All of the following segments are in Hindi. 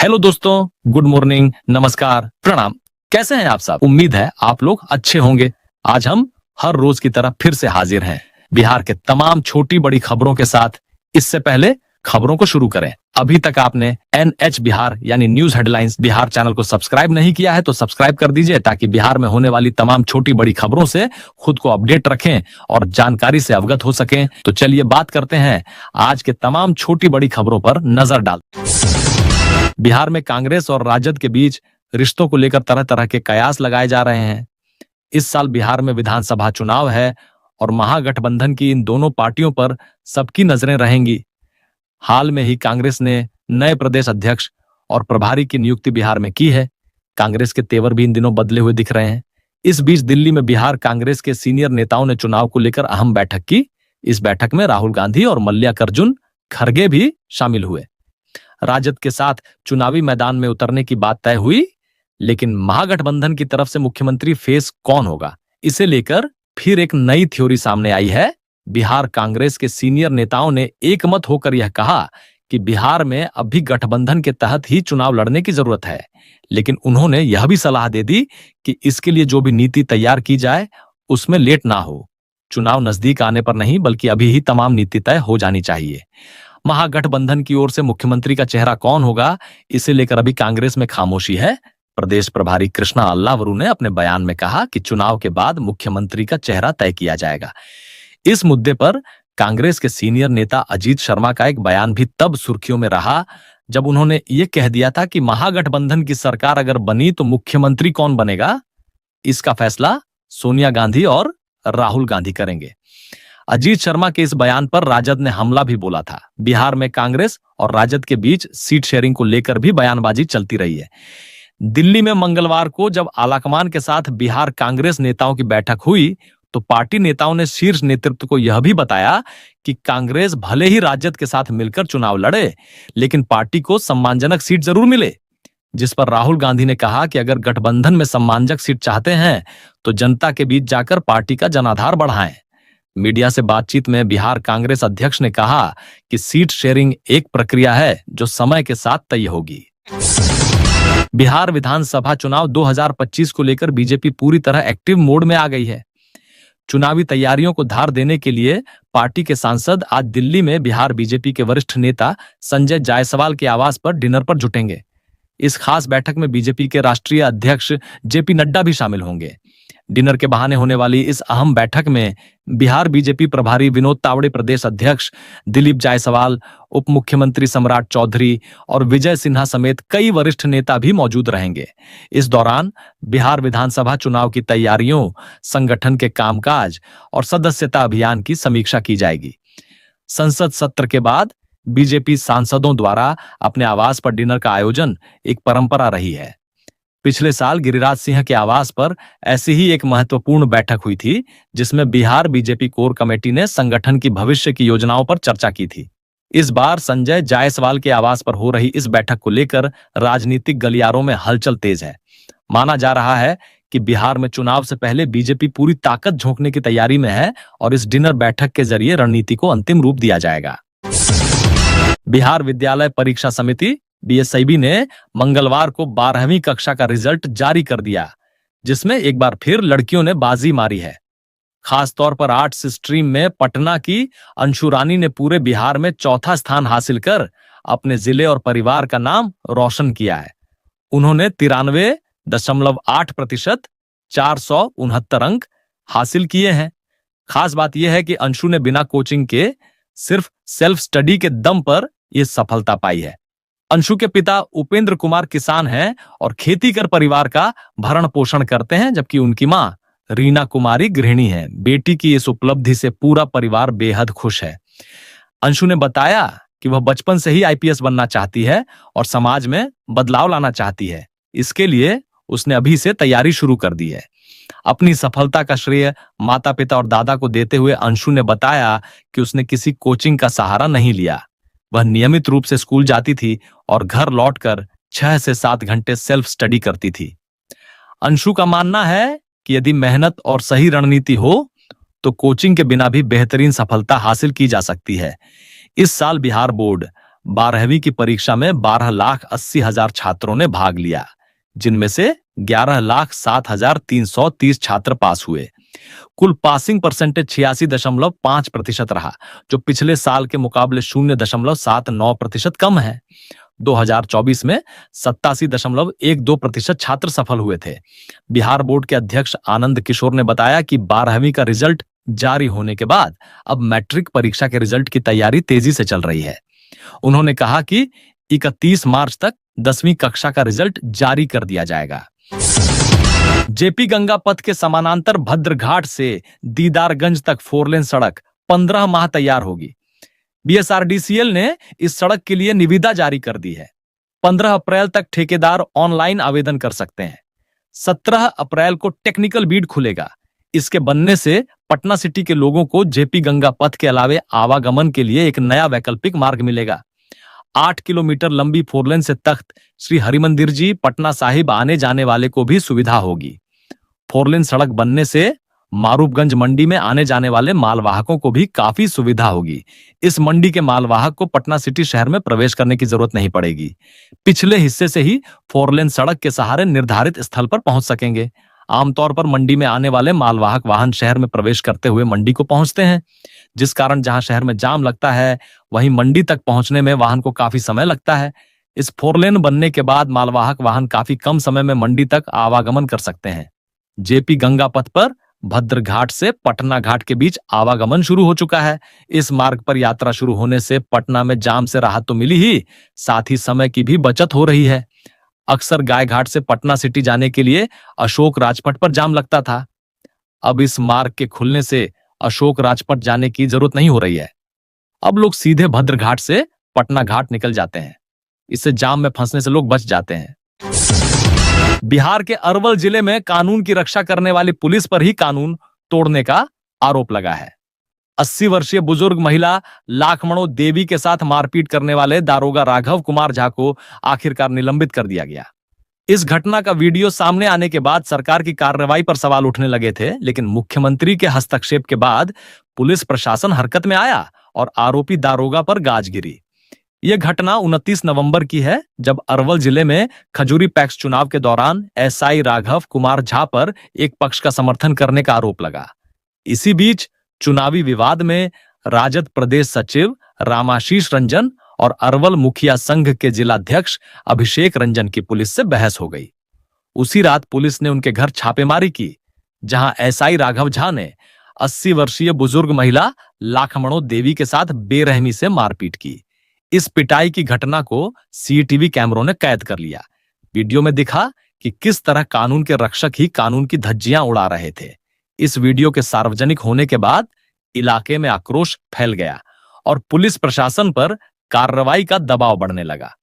हेलो दोस्तों, गुड मॉर्निंग, नमस्कार, प्रणाम। कैसे हैं आप सब? उम्मीद है आप लोग अच्छे होंगे। आज हम हर रोज की तरह फिर से हाजिर हैं बिहार के तमाम छोटी बड़ी खबरों के साथ। इससे पहले खबरों को शुरू करें, अभी तक आपने NH बिहार यानी न्यूज हेडलाइंस बिहार चैनल को सब्सक्राइब नहीं किया है तो सब्सक्राइब कर दीजिए, ताकि बिहार में होने वाली तमाम छोटी बड़ी खबरों से खुद को अपडेट रखें और जानकारी से अवगत हो सकें। तो चलिए बात करते हैं आज के तमाम छोटी बड़ी खबरों पर नजर डाल। बिहार में कांग्रेस और राजद के बीच रिश्तों को लेकर तरह तरह के कयास लगाए जा रहे हैं। इस साल बिहार में विधानसभा चुनाव है और महागठबंधन की इन दोनों पार्टियों पर सबकी नजरें रहेंगी। हाल में ही कांग्रेस ने नए प्रदेश अध्यक्ष और प्रभारी की नियुक्ति बिहार में की है। कांग्रेस के तेवर भी इन दिनों बदले हुए दिख रहे हैं। इस बीच दिल्ली में बिहार कांग्रेस के सीनियर नेताओं ने चुनाव को लेकर अहम बैठक की। इस बैठक में राहुल गांधी और मल्लिकार्जुन खड़गे भी शामिल हुए। राजद के साथ चुनावी मैदान में उतरने की बात तय हुई, लेकिन महागठबंधन की तरफ से मुख्यमंत्री फेस कौन होगा, इसे लेकर फिर एक नई थ्योरी सामने आई है। बिहार कांग्रेस के सीनियर नेताओं ने एकमत होकर यह कहा कि बिहार में अभी गठबंधन के तहत ही चुनाव लड़ने की जरूरत है, लेकिन उन्होंने यह भी सलाह दे दी कि इसके लिए जो भी नीति तैयार की जाए उसमें लेट ना हो। चुनाव नजदीक आने पर नहीं, बल्कि अभी ही तमाम नीति तय हो जानी चाहिए। महागठबंधन की ओर से मुख्यमंत्री का चेहरा कौन होगा, इसे लेकर अभी कांग्रेस में खामोशी है। प्रदेश प्रभारी कृष्णा अल्लावरू ने अपने बयान में कहा कि चुनाव के बाद मुख्यमंत्री का चेहरा तय किया जाएगा। इस मुद्दे पर कांग्रेस के सीनियर नेता अजीत शर्मा का एक बयान भी तब सुर्खियों में रहा जब उन्होंने ये कह दिया था कि महागठबंधन की सरकार अगर बनी तो मुख्यमंत्री कौन बनेगा, इसका फैसला सोनिया गांधी और राहुल गांधी करेंगे। अजीत शर्मा के इस बयान पर राजद ने हमला भी बोला था। बिहार में कांग्रेस और राजद के बीच सीट शेयरिंग को लेकर भी बयानबाजी चलती रही है। दिल्ली में मंगलवार को जब आलाकमान के साथ बिहार कांग्रेस नेताओं की बैठक हुई तो पार्टी नेताओं ने शीर्ष नेतृत्व को यह भी बताया कि कांग्रेस भले ही राजद के साथ मिलकर चुनाव लड़े, लेकिन पार्टी को सम्मानजनक सीट जरूर मिले। जिस पर राहुल गांधी ने कहा कि अगर गठबंधन में सम्मानजनक सीट चाहते हैं तो जनता के बीच जाकर पार्टी का जनाधार बढ़ाएं। मीडिया से बातचीत में बिहार कांग्रेस अध्यक्ष ने कहा कि सीट शेयरिंग एक प्रक्रिया है जो समय के साथ तय होगी। बिहार विधानसभा चुनाव 2025 को लेकर बीजेपी पूरी तरह एक्टिव मोड में आ गई है। चुनावी तैयारियों को धार देने के लिए पार्टी के सांसद आज दिल्ली में बिहार बीजेपी के वरिष्ठ नेता संजय जायसवाल के आवास पर डिनर पर जुटेंगे। इस खास बैठक में बीजेपी के राष्ट्रीय अध्यक्ष JP नड्डा भी शामिल होंगे। डिनर के बहाने होने वाली इस अहम बैठक में बिहार बीजेपी प्रभारी विनोद तावड़े, प्रदेश अध्यक्ष दिलीप जायसवाल, उप मुख्यमंत्री सम्राट चौधरी और विजय सिन्हा समेत कई वरिष्ठ नेता भी मौजूद रहेंगे। इस दौरान बिहार विधानसभा चुनाव की तैयारियों, संगठन के कामकाज और सदस्यता अभियान की समीक्षा की जाएगी। संसद सत्र के बाद बीजेपी सांसदों द्वारा अपने आवास पर डिनर का आयोजन एक परंपरा रही है। पिछले साल गिरिराज सिंह के आवास पर ऐसी ही एक महत्वपूर्ण बैठक हुई थी, जिसमें बिहार बीजेपी कोर कमेटी ने संगठन की भविष्य की योजनाओं पर चर्चा की थी। इस बार संजय जायसवाल के आवास पर हो रही इस बैठक को लेकर राजनीतिक गलियारों में हलचल तेज है। माना जा रहा है कि बिहार में चुनाव से पहले बीजेपी पूरी ताकत झोंकने की तैयारी में है और इस डिनर बैठक के जरिए रणनीति को अंतिम रूप दिया जाएगा। बिहार विद्यालय परीक्षा समिति BSIB ने मंगलवार को 12वीं कक्षा का रिजल्ट जारी कर दिया, जिसमें एक बार फिर लड़कियों ने बाजी मारी है। खासतौर पर आर्ट्स स्ट्रीम में पटना की अंशु रानी ने पूरे बिहार में चौथा स्थान हासिल कर अपने जिले और परिवार का नाम रोशन किया है। उन्होंने 93.8% 469 अंक हासिल किए हैं। खास बात यह है कि अंशु ने बिना कोचिंग के सिर्फ सेल्फ स्टडी के दम पर यह सफलता पाई है। अंशु के पिता उपेंद्र कुमार किसान हैं और खेती कर परिवार का भरण पोषण करते हैं, जबकि उनकी मां रीना कुमारी गृहिणी है। बेटी की इस उपलब्धि से पूरा परिवार बेहद खुश है। अंशु ने बताया कि वह बचपन से ही IPS बनना चाहती है और समाज में बदलाव लाना चाहती है। इसके लिए उसने अभी से तैयारी शुरू कर दी है। अपनी सफलता का श्रेय माता पिता और दादा को देते हुए अंशु ने बताया कि उसने किसी कोचिंग का सहारा नहीं लिया। वह नियमित रूप से स्कूल जाती थी और घर लौटकर 6 से 7 घंटे सेल्फ स्टडी करती थी। अंशु का मानना है कि यदि मेहनत और सही रणनीति हो तो कोचिंग के बिना भी बेहतरीन सफलता हासिल की जा सकती है। इस साल बिहार बोर्ड 12वीं की परीक्षा में 12,80,000 छात्रों ने भाग लिया, जिनमें से 11,07,330 छात्र पास हुए। कुल पासिंग परसेंटेज 86.5% रहा, जो पिछले साल के मुकाबले 0.79% कम है। 2024 में 87.12% छात्र सफल हुए थे। बिहार बोर्ड के अध्यक्ष आनंद किशोर ने बताया कि 12वीं का रिजल्ट जारी होने के बाद अब मैट्रिक परीक्षा के रिजल्ट की तैयारी तेजी से चल रही है। उन्होंने कहा कि 31 मार्च तक 10वीं कक्षा का रिजल्ट जारी कर दिया जाएगा। जेपी गंगा पथ के समानांतर भद्रघाट से दीदारगंज तक 4 लेन सड़क 15 माह तैयार होगी। बीएसआरडीसीएल ने इस सड़क के लिए निविदा जारी कर दी है। 15 अप्रैल तक ठेकेदार ऑनलाइन आवेदन कर सकते हैं। 17 अप्रैल को टेक्निकल बीड खुलेगा। इसके बनने से पटना सिटी के लोगों को जेपी गंगा पथ के अलावे आवागमन के लिए एक नया वैकल्पिक मार्ग मिलेगा। 8 किलोमीटर लंबी 4 लेन से तख्त श्री हरिमंदिर जी पटना साहिब आने जाने वाले को भी सुविधा होगी। 4 लेन सड़क बनने से मारूफगंज मंडी में आने जाने वाले मालवाहकों को भी काफी सुविधा होगी। इस मंडी के मालवाहक को पटना सिटी शहर में प्रवेश करने की जरूरत नहीं पड़ेगी। पिछले हिस्से से ही 4 लेन सड़क के सहारे निर्धारित स्थल पर पहुंच सकेंगे। आमतौर पर मंडी में आने वाले मालवाहक वाहन शहर में प्रवेश करते हुए मंडी को पहुंचते हैं, जिस कारण जहां शहर में जाम लगता है वहीं मंडी तक पहुंचने में वाहन को काफी समय लगता है। इस 4 लेन बनने के बाद मालवाहक वाहन काफी कम समय में मंडी तक आवागमन कर सकते हैं। जेपी गंगा पथ पर भद्रघाट से पटना घाट के बीच आवागमन शुरू हो चुका है। इस मार्ग पर यात्रा शुरू होने से पटना में जाम से राहत तो मिली ही, साथ ही समय की भी बचत हो रही है। अक्सर गायघाट से पटना सिटी जाने के लिए अशोक राजपथ पर जाम लगता था। अब इस मार्ग के खुलने से अशोक राजपथ जाने की जरूरत नहीं हो रही है। अब लोग सीधे भद्रघाट से पटना घाट निकल जाते हैं। इससे जाम में फंसने से लोग बच जाते हैं। बिहार के अरवल जिले में कानून की रक्षा करने वाली पुलिस पर ही कानून तोड़ने का आरोप लगा है। 80 वर्षीय बुजुर्ग महिला लाखमणो देवी के साथ मारपीट करने वाले दारोगा राघव कुमार झा को आखिरकार निलंबित कर दिया गया। इस घटना का वीडियो सामने आने के बाद सरकार की कार्रवाई पर सवाल उठने लगे थे, लेकिन मुख्यमंत्री के हस्तक्षेप के बाद पुलिस प्रशासन हरकत में आया और आरोपी दारोगा पर गाज गिरी। यह घटना 29 नवंबर की है, जब अरवल जिले में खजूरी पैक्स चुनाव के दौरान एसआई राघव कुमार झा पर एक पक्ष का समर्थन करने का आरोप लगा। इसी बीच चुनावी विवाद में राजद प्रदेश सचिव रामाशीष रंजन और अरवल मुखिया संघ के जिलाध्यक्ष अभिषेक रंजन की पुलिस से बहस हो गई। उसी रात पुलिस ने उनके घर छापेमारी की, जहां एसआई राघव झा ने 80 वर्षीय बुजुर्ग महिला लाखमणो देवी के साथ बेरहमी से मारपीट की। इस पिटाई की घटना को सीसीटीवी कैमरों ने कैद कर लिया। वीडियो में दिखा कि किस तरह कानून के रक्षक ही कानून की धज्जियां उड़ा रहे थे। इस वीडियो के सार्वजनिक होने के बाद इलाके में आक्रोश फैल गया और पुलिस प्रशासन पर कार्रवाई का दबाव बढ़ने लगा।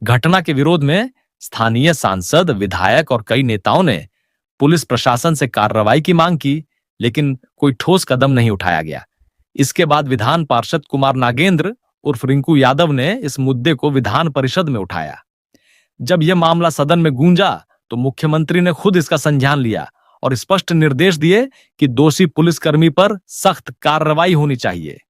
घटना के विरोध में स्थानीय सांसद, विधायक और कई नेताओं ने पुलिस प्रशासन से कार्रवाई की मांग की, लेकिन कोई ठोस कदम नहीं उठाया गया। इसके बाद विधान पार्षद कुमार नागेंद्र उर्फ रिंकू यादव ने इस मुद्दे को विधान परिषद में उठाया। जब यह मामला सदन में गूंजा तो मुख्यमंत्री ने खुद इसका संज्ञान लिया और स्पष्ट निर्देश दिए कि दोषी पुलिसकर्मी पर सख्त कार्रवाई होनी चाहिए।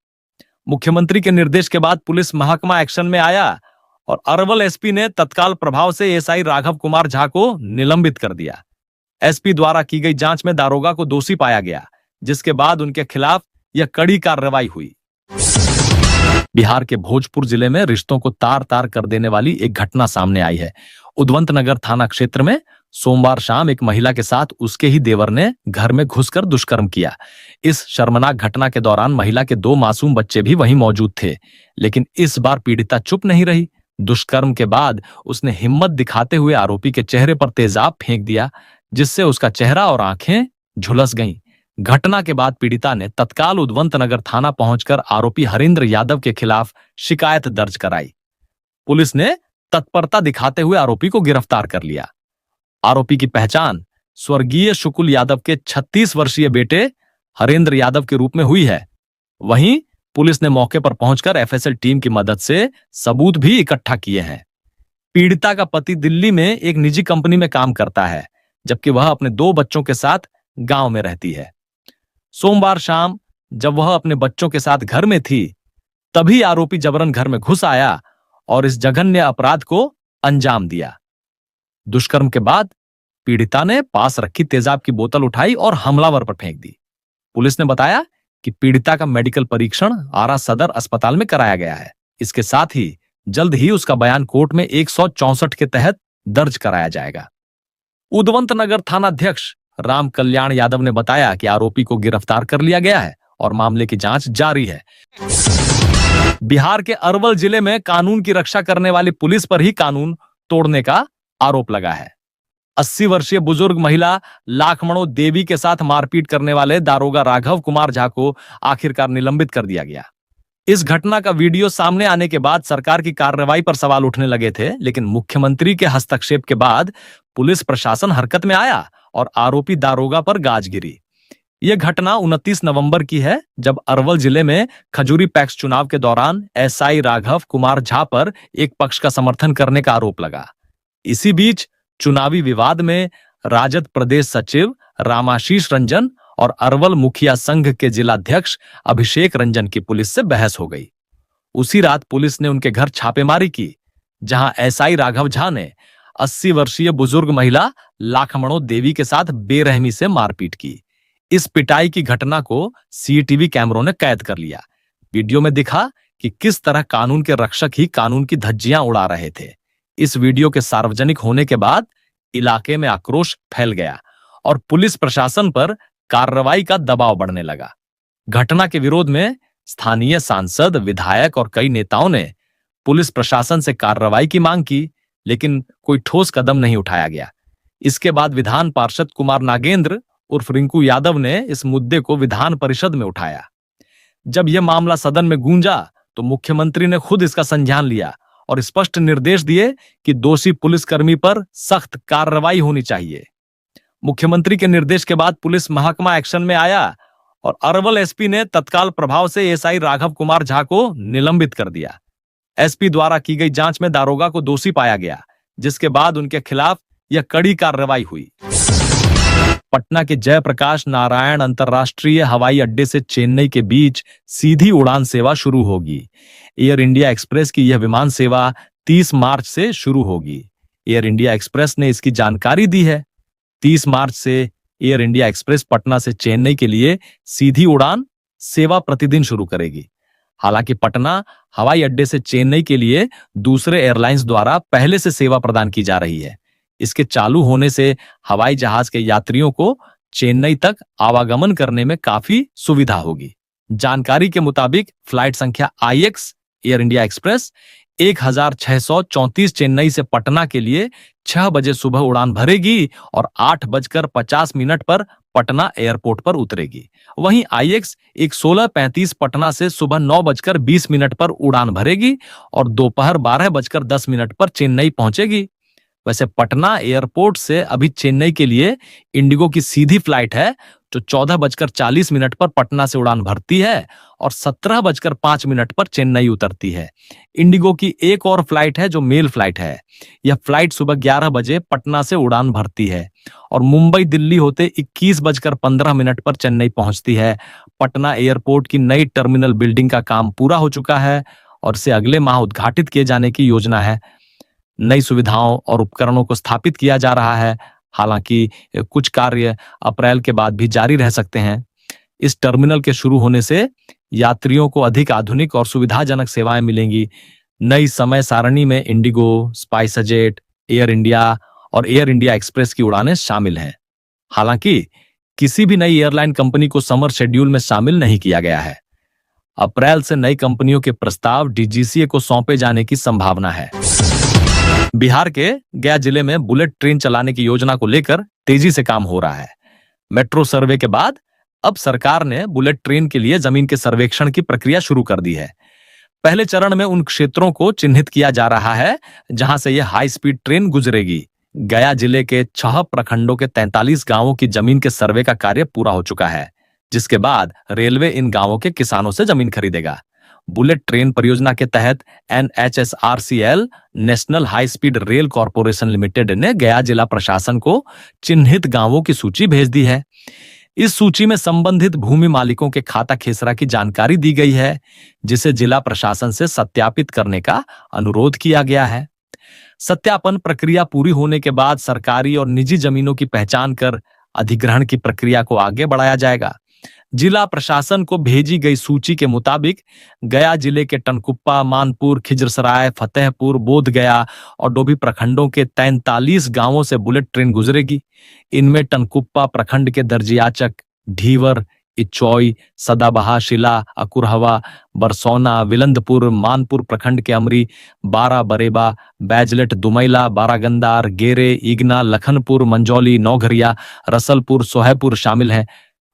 मुख्यमंत्री के निर्देश के बाद पुलिस महकमा एक्शन में आया और अरवल एसपी ने तत्काल प्रभाव से एसआई राघव कुमार झा को निलंबित कर दिया। एसपी द्वारा की गई जांच में दारोगा को दोषी पाया गया, जिसके बाद उनके खिलाफ यह कड़ी कार्रवाई हुई। बिहार के भोजपुर जिले में रिश्तों को तार तार कर देने वाली एक घटना सामने आई है। उद्वंत नगर थाना क्षेत्र में सोमवार शाम एक महिला के साथ उसके ही देवर ने घर में घुसकर दुष्कर्म किया। इस शर्मनाक घटना के दौरान महिला के 2 मासूम बच्चे भी वहीं मौजूद थे, लेकिन इस बार पीड़िता चुप नहीं रही। दुष्कर्म के बाद उसने हिम्मत दिखाते हुए आरोपी के चेहरे पर तेजाब फेंक दिया, जिससे उसका चेहरा और आंखें झुलस गईं। घटना के बाद पीड़िता ने तत्काल उद्वंत नगर थाना पहुंचकर आरोपी हरेंद्र यादव के खिलाफ शिकायत दर्ज कराई। पुलिस ने तत्परता दिखाते हुए आरोपी को गिरफ्तार कर लिया। आरोपी की पहचान स्वर्गीय शुकुल यादव के 36 वर्षीय बेटे हरेंद्र यादव के रूप में हुई है। वहीं पुलिस ने मौके पर पहुंचकर एफएसएल टीम की मदद से सबूत भी इकट्ठा किए हैं। पीड़िता का पति दिल्ली में एक निजी कंपनी में काम करता है, जबकि वह अपने 2 बच्चों के साथ गांव में रहती है। सोमवार शाम जब वह अपने बच्चों के साथ घर में थी, तभी आरोपी जबरन घर में घुस आया और इस जघन्य अपराध को अंजाम दिया। दुष्कर्म के बाद पीड़िता ने पास रखी तेजाब की बोतल उठाई और हमलावर पर फेंक दी। पुलिस ने बताया कि पीड़िता का मेडिकल परीक्षण आरा सदर अस्पताल में कराया गया है। इसके साथ ही जल्द ही उसका बयान कोर्ट में 164 के तहत दर्ज कराया जाएगा। उदवंत नगर थानाध्यक्ष राम कल्याण यादव ने बताया कि आरोपी को गिरफ्तार कर लिया गया है और मामले की जांच जारी है। बिहार के अरवल जिले में कानून की रक्षा करने वाली पुलिस पर ही कानून तोड़ने का आरोप लगा है। 80 वर्षीय बुजुर्ग महिला लाखमणो देवी के साथ मारपीट करने वाले दारोगा राघव कुमार झा को आखिरकार निलंबित कर दिया गया। इस घटना का वीडियो सामने आने के बाद सरकार की कार्रवाई पर सवाल उठने लगे थे, लेकिन मुख्यमंत्री के हस्तक्षेप के बाद पुलिस प्रशासन हरकत में आया और आरोपी दारोगा पर गाज गिरी। यह घटना 29 नवंबर की है, जब अरवल जिले में खजूरी पैक्स चुनाव के दौरान एसआई राघव कुमार झा पर एक पक्ष का समर्थन करने का आरोप लगा। इसी बीच चुनावी विवाद में राजद प्रदेश सचिव रामाशीष रंजन और अरवल मुखिया संघ के जिलाध्यक्ष अभिषेक रंजन की पुलिस से बहस हो गई। उसी रात पुलिस ने उनके घर छापेमारी की, जहां एसआई राघव झा ने 80 वर्षीय बुजुर्ग महिला लाखमणो देवी के साथ बेरहमी से मारपीट की। इस पिटाई की घटना को सीसीटीवी कैमरों ने कैद कर लिया। वीडियो में दिखा कि किस तरह कानून के रक्षक ही कानून की धज्जियां उड़ा रहे थे। इस वीडियो के सार्वजनिक होने के बाद इलाके में आक्रोश फैल गया और पुलिस प्रशासन पर कार्रवाई का दबाव बढ़ने लगा। घटना के विरोध में स्थानीय सांसद, विधायक और कई नेताओं ने पुलिस प्रशासन से कार्रवाई की मांग की, लेकिन कोई ठोस कदम नहीं उठाया गया। इसके बाद विधान पार्षद कुमार नागेंद्र उर्फ रिंकू यादव ने इस मुद्दे को विधान परिषद में उठाया। जब यह मामला सदन में गूंजा तो मुख्यमंत्री ने खुद इसका संज्ञान लिया और स्पष्ट निर्देश दिए कि दोषी पुलिसकर्मी पर सख्त कार्रवाई होनी चाहिए। मुख्यमंत्री के निर्देश के बाद पुलिस महकमा एक्शन में आया और अरवल एसपी ने तत्काल प्रभाव से एसआई राघव कुमार झा को निलंबित कर दिया। एसपी द्वारा की गई जांच में दारोगा को दोषी पाया गया, जिसके बाद उनके खिलाफ यह कड़ी कार्रवाई हुई। पटना के जयप्रकाश नारायण अंतर्राष्ट्रीय हवाई अड्डे से चेन्नई के बीच सीधी उड़ान सेवा शुरू होगी। एयर इंडिया एक्सप्रेस की यह विमान सेवा 30 मार्च से शुरू होगी। एयर इंडिया एक्सप्रेस ने इसकी जानकारी दी है। 30 मार्च से एयर इंडिया एक्सप्रेस पटना से चेन्नई के लिए सीधी उड़ान सेवा प्रतिदिन शुरू करेगी। हालांकि पटना हवाई अड्डे से चेन्नई के लिए दूसरे एयरलाइंस द्वारा पहले से सेवा प्रदान की जा रही है। इसके चालू होने से हवाई जहाज के यात्रियों को चेन्नई तक आवागमन करने में काफी सुविधा होगी। जानकारी के मुताबिक फ्लाइट संख्या IX air India express 1634 Chennai से पटना के लिए 6 बजे सुबह उड़ान भरेगी और 8:50 पर पटना एयरपोर्ट पर उतरेगी। वहीं IX 1635 पटना से सुबह 9:20 पर उड़ान भरेगी और दोपहर 12:10 पर चेन्नई पहुंचेगी। वैसे पटना एयरपोर्ट से अभी चेन्नई के लिए इंडिगो की सीधी फ्लाइट है, जो 14:40 पर पटना से उड़ान भरती है और 17:05 पर चेन्नई उतरती है। इंडिगो की एक और फ्लाइट है जो मेल फ्लाइट है। यह फ्लाइट सुबह 11 बजे पटना से उड़ान भरती है और मुंबई दिल्ली होते 21:15 पर चेन्नई पहुंचती है। पटना एयरपोर्ट की नई टर्मिनल बिल्डिंग का काम पूरा हो चुका है और इसे अगले माह उद्घाटित किए जाने की योजना है। नई सुविधाओं और उपकरणों को स्थापित किया जा रहा है। हालांकि कुछ कार्य अप्रैल के बाद भी जारी रह सकते हैं। इस टर्मिनल के शुरू होने से यात्रियों को अधिक आधुनिक और सुविधाजनक सेवाएं मिलेंगी। नई समय सारणी में इंडिगो, स्पाइसजेट, एयर इंडिया और एयर इंडिया एक्सप्रेस की उड़ानें शामिल हैं। हालांकि किसी भी नई एयरलाइन कंपनी को समर शेड्यूल में शामिल नहीं किया गया है। अप्रैल से नई कंपनियों के प्रस्ताव डीजीसीए को सौंपे जाने की संभावना है। बिहार के गया जिले में बुलेट ट्रेन चलाने की योजना को लेकर तेजी से काम हो रहा है। मेट्रो सर्वे के बाद अब सरकार ने बुलेट ट्रेन के लिए जमीन के सर्वेक्षण की प्रक्रिया शुरू कर दी है। पहले चरण में उन क्षेत्रों को चिन्हित किया जा रहा है जहां से यह हाई स्पीड ट्रेन गुजरेगी। गया जिले के 6 प्रखंडों के 43 गांवों की जमीन के सर्वे का कार्य पूरा हो चुका है, जिसके बाद रेलवे इन गांवों के किसानों से जमीन खरीदेगा। बुलेट ट्रेन परियोजना के तहत NHSRCL national high speed rail corporation limited ने गया जिला प्रशासन को चिन्हित गांवों की सूची भेज दी है। इस सूची में संबंधित भूमि मालिकों के खाता खेसरा की जानकारी दी गई है, जिसे जिला प्रशासन से सत्यापित करने का अनुरोध किया गया है। सत्यापन प्रक्रिया पूरी होने के बाद सरकारी और निजी जमीनों की पहचान कर अधिग्रहण की प्रक्रिया को आगे बढ़ाया जाएगा। जिला प्रशासन को भेजी गई सूची के मुताबिक गया जिले के टनकुप्पा, मानपुर, खिजरसराय, फतेहपुर, बोधगया और डोभी प्रखंडों के 43 गांवों से बुलेट ट्रेन गुजरेगी। इनमें टनकुप्पा प्रखंड के दर्जियाचक, ढीवर, इचौई, सदाबहा, शिला, अकुरहवा, बरसौना, विलंदपुर, मानपुर प्रखंड के अमरी, बारा, बरेबा, बैजलेट, दुमैला, बारागंदार, गेरे, इगना, लखनपुर, मंजौली, नौघरिया, रसलपुर, सोहेपुर शामिल हैं।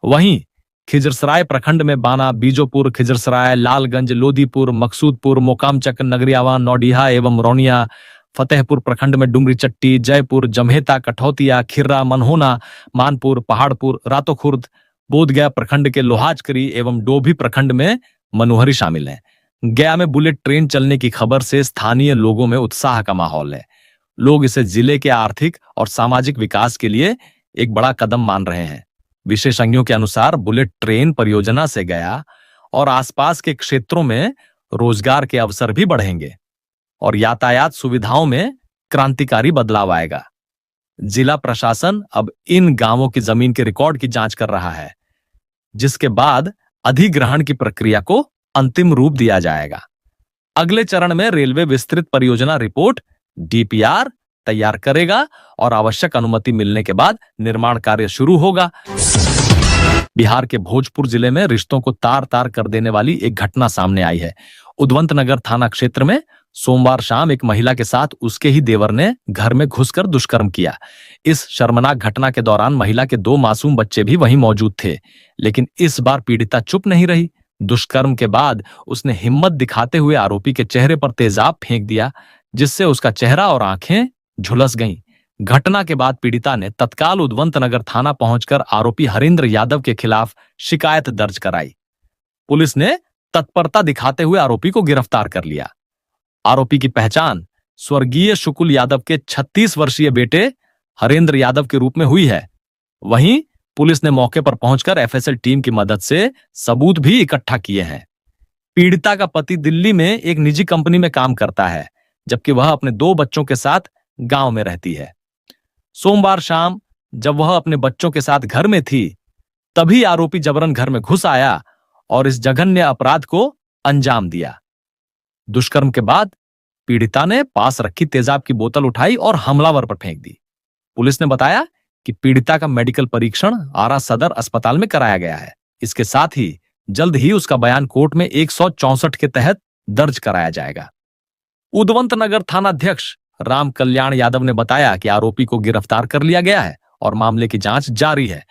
वहीं खिजरसराय प्रखंड में बाना, बीजोपुर, खिजरसराय, लालगंज, लोदीपुर, मकसूदपुर, मोकामचक, नगरियावा, नौडिहा एवं रौनिया। फतेहपुर प्रखंड में डुंगरी चट्टी, जयपुर, जमहेता, कठौतिया, खिर्रा, मनहोना, मानपुर, पहाड़पुर, रातोखुर्द। बोधगया प्रखंड के लोहाजकरी एवं डोभी प्रखंड में मनुहरी शामिल हैं। गया में बुलेट ट्रेन चलने की खबर से स्थानीय लोगों में उत्साह का माहौल है। लोग इसे जिले के आर्थिक और सामाजिक विकास के लिए एक बड़ा कदम मान रहे हैं। विशेषज्ञों के अनुसार बुलेट ट्रेन परियोजना से गया और आसपास के क्षेत्रों में रोजगार के अवसर भी बढ़ेंगे और यातायात सुविधाओं में क्रांतिकारी बदलाव आएगा। जिला प्रशासन अब इन गांवों की जमीन के रिकॉर्ड की जांच कर रहा है, जिसके बाद अधिग्रहण की प्रक्रिया को अंतिम रूप दिया जाएगा। अगले चरण में रेलवे विस्तृत परियोजना रिपोर्ट डीपीआर तैयार करेगा और आवश्यक अनुमति मिलने के बाद निर्माण कार्य शुरू होगा। बिहार के भोजपुर जिले में रिश्तों को तार तार कर देने वाली एक घटना सामने आई है। उद्वंत नगर थाना क्षेत्र में सोमवार शाम एक महिला के साथ उसके ही देवर ने घर में घुसकर दुष्कर्म किया। इस शर्मनाक घटना के दौरान महिला के 2 मासूम बच्चे भी वहीं मौजूद थे, लेकिन इस बार पीड़िता चुप नहीं रही। दुष्कर्म के बाद उसने हिम्मत दिखाते हुए आरोपी के चेहरे पर तेजाब फेंक दिया, जिससे उसका चेहरा और आंखें झुलस गईं। घटना के बाद पीड़िता ने तत्काल उद्वंत नगर थाना पहुंचकर आरोपी हरेंद्र यादव के खिलाफ शिकायत दर्ज कराई। पुलिस ने तत्परता दिखाते हुए आरोपी को गिरफ्तार कर लिया। आरोपी की पहचान स्वर्गीय शुकुल यादव के 36 वर्षीय बेटे हरेंद्र यादव के रूप में हुई है। वहीं पुलिस ने मौके पर पहुंचकर एफएसएल टीम की मदद से सबूत भी इकट्ठा किए हैं। पीड़िता का पति दिल्ली में एक निजी कंपनी में काम करता है, जबकि वह अपने 2 बच्चों के साथ गांव में रहती है। सोमवार शाम जब वह अपने बच्चों के साथ घर में थी, तभी आरोपी जबरन घर में घुस आया और इस जघन्य अपराध को अंजाम दिया। दुष्कर्म के बाद पीड़िता ने पास रखी तेजाब की बोतल उठाई और हमलावर पर फेंक दी। पुलिस ने बताया कि पीड़िता का मेडिकल परीक्षण आरा सदर अस्पताल में कराया गया है। इसके साथ ही जल्द ही उसका बयान कोर्ट में 164 के तहत दर्ज कराया जाएगा। उद्वंत नगर थानाध्यक्ष राम कल्याण यादव ने बताया कि आरोपी को गिरफ्तार कर लिया गया है और मामले की जांच जारी है।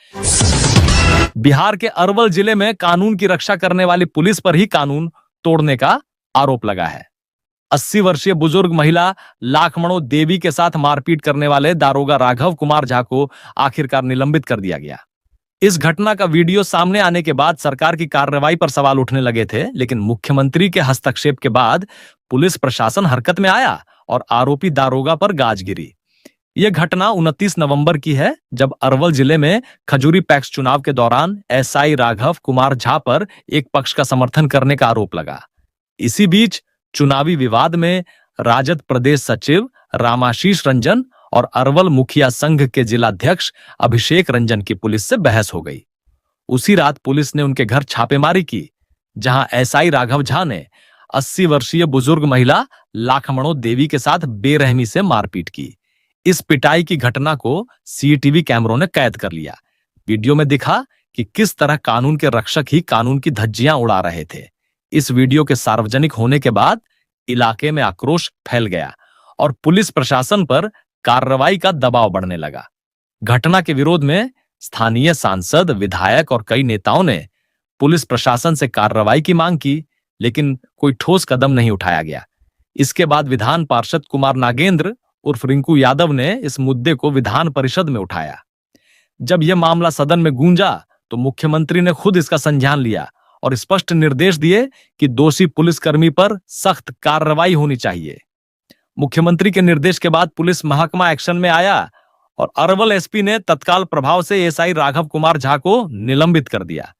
बिहार के अरवल जिले में कानून की रक्षा करने वाली पुलिस पर ही कानून तोड़ने का आरोप लगा है। 80 वर्षीय बुजुर्ग महिला लाखमणो देवी के साथ मारपीट करने वाले दारोगा राघव कुमार झा को आखिरकार निलंबित कर दिया गया। इस घटना का वीडियो सामने आने के बाद सरकार की कार्रवाई पर सवाल उठने लगे थे, लेकिन मुख्यमंत्री के हस्तक्षेप के बाद पुलिस प्रशासन हरकत में आया और आरोपी दारोगा पर गाज गिरी। यह घटना 29 नवंबर की है, जब अरवल जिले में खजूरी पैक्स चुनाव के दौरान एसआई राघव कुमार झा पर एक पक्ष का समर्थन करने का आरोप लगा। इसी बीच चुनावी विवाद में राजद प्रदेश सचिव रामाशीष रंजन और अरवल मुखिया संघ के जिलाध्यक्ष अभिषेक रंजन की पुलिस से बहस हो गई। उसी रात पुलिस ने उनके घर छापेमारी की, जहां एसआई राघव झा ने 80 वर्षीय बुजुर्ग महिला लाखमणो देवी के साथ बेरहमी से मारपीट की। इस पिटाई की घटना को सीसीटीवी कैमरों ने कैद कर लिया। वीडियो में दिखा कि किस तरह कानून के रक्षक ही कानून की धज्जियां उड़ा रहे थे। इस वीडियो के सार्वजनिक होने के बाद इलाके में आक्रोश फैल गया और पुलिस प्रशासन पर कार्रवाई का दबाव बढ़ने लगा। घटना के विरोध में स्थानीय सांसद, विधायक और कई नेताओं ने पुलिस प्रशासन से कार्रवाई की मांग की, लेकिन कोई ठोस कदम नहीं उठाया गया। इसके बाद विधान पार्षद कुमार नागेंद्र उर्फ रिंकू यादव ने इस मुद्दे को विधान परिषद में उठाया। जब यह मामला सदन में गूंजा तो मुख्यमंत्री ने खुद इसका संज्ञान लिया और स्पष्ट निर्देश दिए कि दोषी पुलिसकर्मी पर सख्त कार्रवाई होनी चाहिए। मुख्यमंत्री के निर्देश के बाद पुलिस महकमा एक्शन में आया और अरवल एसपी ने तत्काल प्रभाव से एसआई राघव कुमार झा को निलंबित कर दिया।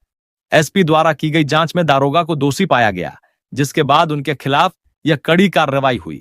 एसपी द्वारा की गई जांच में दारोगा को दोषी पाया गया, जिसके बाद उनके खिलाफ यह कड़ी कार्रवाई हुई।